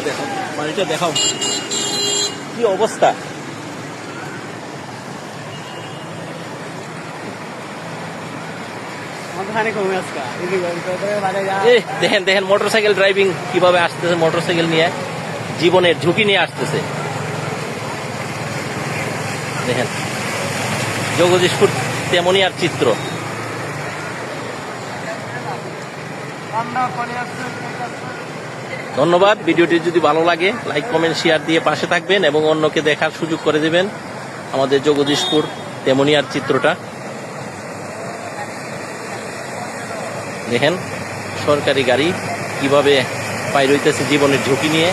দেখো পানিটা দেখাও কি অবস্থা। দেখেন দেখেন মোটরসাইকেল ড্রাইভিং কিভাবে আসতেছে, মোটরসাইকেল নিয়ে জীবনের ঝুঁকি নিয়ে আসতেছে। দেখেন জগদীশপুর তেমনিয়ার চিত্র। ধন্যবাদ। ভিডিওটি যদি ভালো লাগে লাইক কমেন্ট শেয়ার দিয়ে পাশে থাকবেন এবং অন্যকে দেখার সুযোগ করে দেবেন আমাদের জগদীশপুর তেমনিয়ার চিত্রটা। দেখেন সরকারি গাড়ি কিভাবে পার হইতেছে জীবনের ঝুঁকি নিয়ে।